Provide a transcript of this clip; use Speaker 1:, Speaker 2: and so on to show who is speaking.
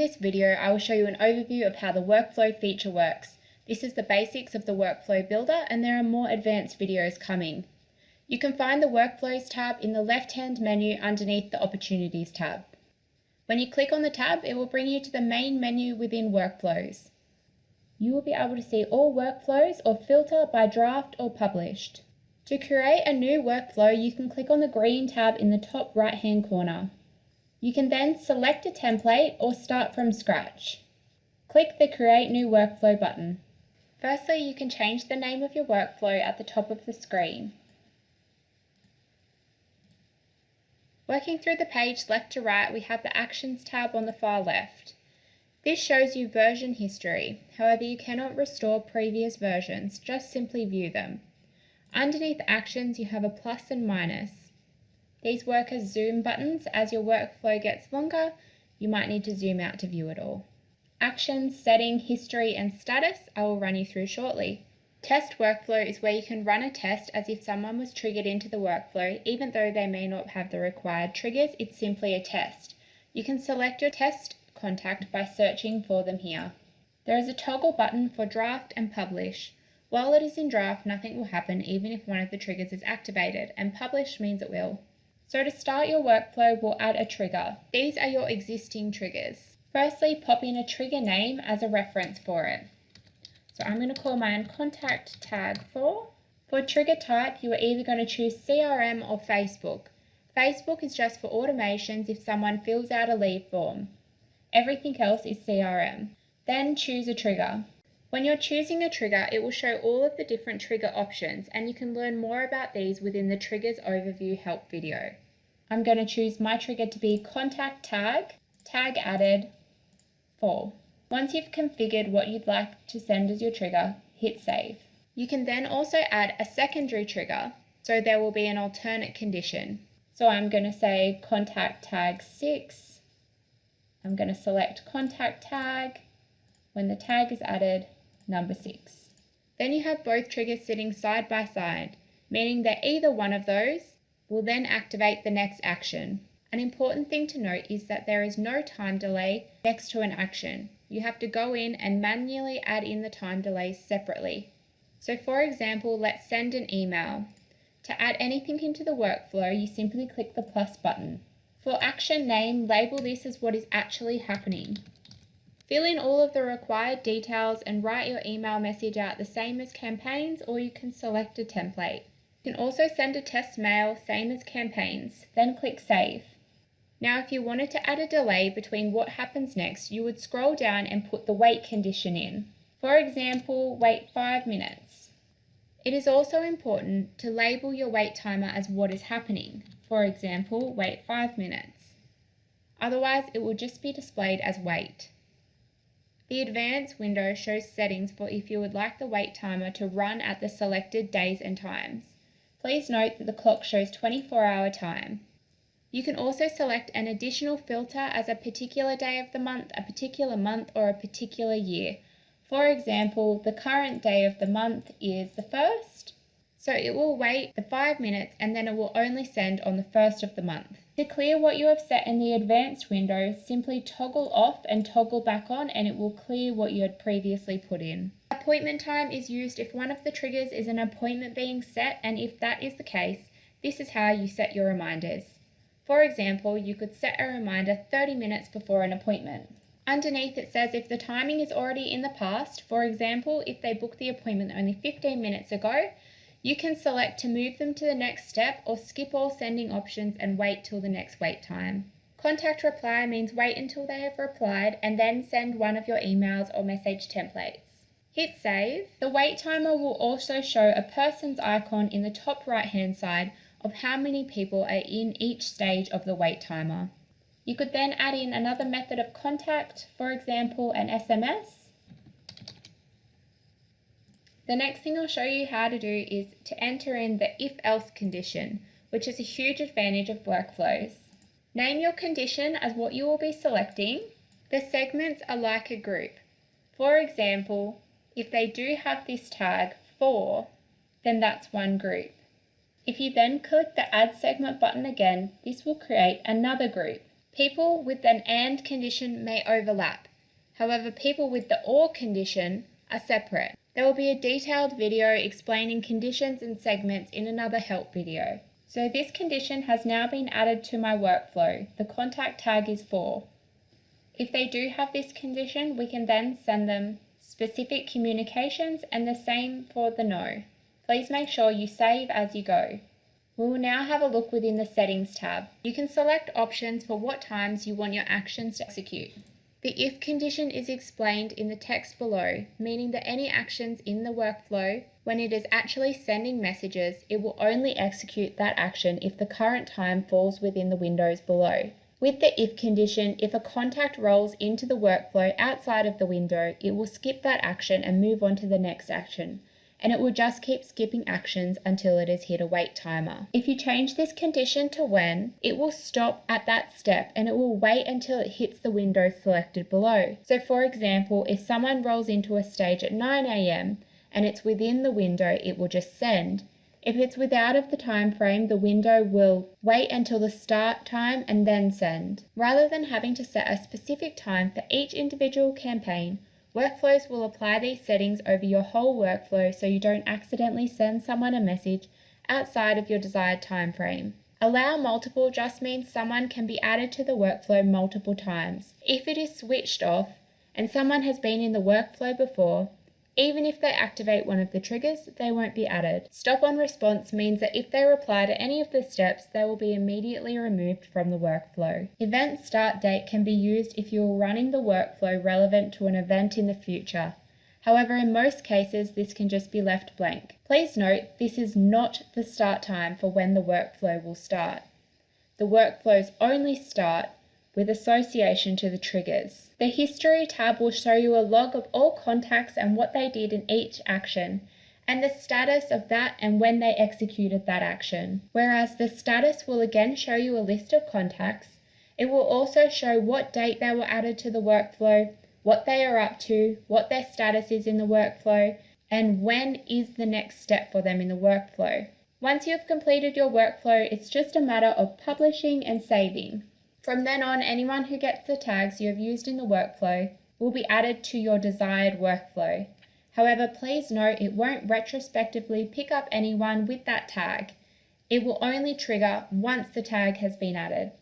Speaker 1: this video, I will show you an overview of how the workflow feature works. This is the basics of the workflow builder, and there are more advanced videos coming. You can find the Workflows tab in the left-hand menu underneath the Opportunities tab. When you click on the tab, it will bring you to the main menu within Workflows. You will be able to see all workflows or filter by draft or published. To create a new workflow, you can click on the green tab in the top right-hand corner. You can then select a template or start from scratch. Click the Create New Workflow button. Firstly, you can change the name of your workflow at the top of the screen. Working through the page left to right, we have the Actions tab on the far left. This shows you version history. However, you cannot restore previous versions, just simply view them. Underneath Actions, you have a plus and minus. These work as zoom buttons. As your workflow gets longer, you might need to zoom out to view it all. Actions, setting, history, and status I will run you through shortly. Test workflow is where you can run a test as if someone was triggered into the workflow, even though they may not have the required triggers. It's simply a test. You can select your test contact by searching for them here. There is a toggle button for draft and publish. While it is in draft, nothing will happen even if one of the triggers is activated, and publish means it will. So to start your workflow, we'll add a trigger. These are your existing triggers. Firstly, pop in a trigger name as a reference for it. So I'm going to call mine contact tag 4. For trigger type, you are either going to choose CRM or Facebook. Facebook is just for automations if someone fills out a leave form. Everything else is CRM. Then choose a trigger. When you're choosing a trigger, it will show all of the different trigger options, and you can learn more about these within the Triggers Overview help video. I'm going to choose my trigger to be contact tag added 4. Once you've configured what you'd like to send as your trigger, hit save. You can then also add a secondary trigger, so there will be an alternate condition. So I'm going to say contact tag 6. I'm going to select contact tag. When the tag is added, number 6. Then you have both triggers sitting side by side, meaning that either one of those will then activate the next action. An important thing to note is that there is no time delay next to an action. You have to go in and manually add in the time delays separately. So for example, let's send an email. To add anything into the workflow, you simply click the plus button. For action name, label this as what is actually happening. Fill in all of the required details and write your email message out the same as campaigns, or you can select a template. You can also send a test mail, same as campaigns, then click save. Now if you wanted to add a delay between what happens next, you would scroll down and put the wait condition in. For example, wait 5 minutes. It is also important to label your wait timer as what is happening. For example, wait 5 minutes. Otherwise, it will just be displayed as wait. The advanced window shows settings for if you would like the wait timer to run at the selected days and times. Please note that the clock shows 24-hour time. You can also select an additional filter as a particular day of the month, a particular month, or a particular year. For example, the current day of the month is the 1st, so it will wait the 5 minutes and then it will only send on the 1st of the month. To clear what you have set in the advanced window, simply toggle off and toggle back on, and it will clear what you had previously put in. Appointment time is used if one of the triggers is an appointment being set, and if that is the case, this is how you set your reminders. For example, you could set a reminder 30 minutes before an appointment. Underneath it says if the timing is already in the past, for example, if they booked the appointment only 15 minutes ago, you can select to move them to the next step or skip all sending options and wait till the next wait time. Contact reply means wait until they have replied and then send one of your emails or message templates. Hit save. The wait timer will also show a person's icon in the top right hand side of how many people are in each stage of the wait timer. You could then add in another method of contact, for example an SMS. The next thing I'll show you how to do is to enter in the if-else condition, which is a huge advantage of workflows. Name your condition as what you will be selecting. The segments are like a group. For example, if they do have this tag 4, then that's one group. If you then click the Add Segment button again, this will create another group. People with an "and" condition may overlap. However, people with the "or" condition are separate. There will be a detailed video explaining conditions and segments in another help video. So this condition has now been added to my workflow. The contact tag is for. If they do have this condition, we can then send them specific communications, and the same for the no. Please make sure you save as you go. We will now have a look within the Settings tab. You can select options for what times you want your actions to execute. The if condition is explained in the text below, meaning that any actions in the workflow, when it is actually sending messages, it will only execute that action if the current time falls within the windows below. With the if condition, if a contact rolls into the workflow outside of the window, it will skip that action and move on to the next action, and it will just keep skipping actions until it has hit a wait timer. If you change this condition to when, it will stop at that step and it will wait until it hits the window selected below. So for example, if someone rolls into a stage at 9 AM and it's within the window, it will just send. If it's without of the time frame, the window will wait until the start time and then send. Rather than having to set a specific time for each individual campaign, workflows will apply these settings over your whole workflow so you don't accidentally send someone a message outside of your desired time frame. Allow multiple just means someone can be added to the workflow multiple times. If it is switched off and someone has been in the workflow before, even if they activate one of the triggers, they won't be added. Stop on response means that if they reply to any of the steps, they will be immediately removed from the workflow. Event start date can be used if you are running the workflow relevant to an event in the future. However, in most cases, this can just be left blank. Please note, this is not the start time for when the workflow will start. The workflows only start with association to the triggers. The History tab will show you a log of all contacts and what they did in each action, and the status of that and when they executed that action. Whereas the status will again show you a list of contacts, it will also show what date they were added to the workflow, what they are up to, what their status is in the workflow, and when is the next step for them in the workflow. Once you have completed your workflow, it's just a matter of publishing and saving. From then on, anyone who gets the tags you have used in the workflow will be added to your desired workflow. However, please note it won't retrospectively pick up anyone with that tag. It will only trigger once the tag has been added.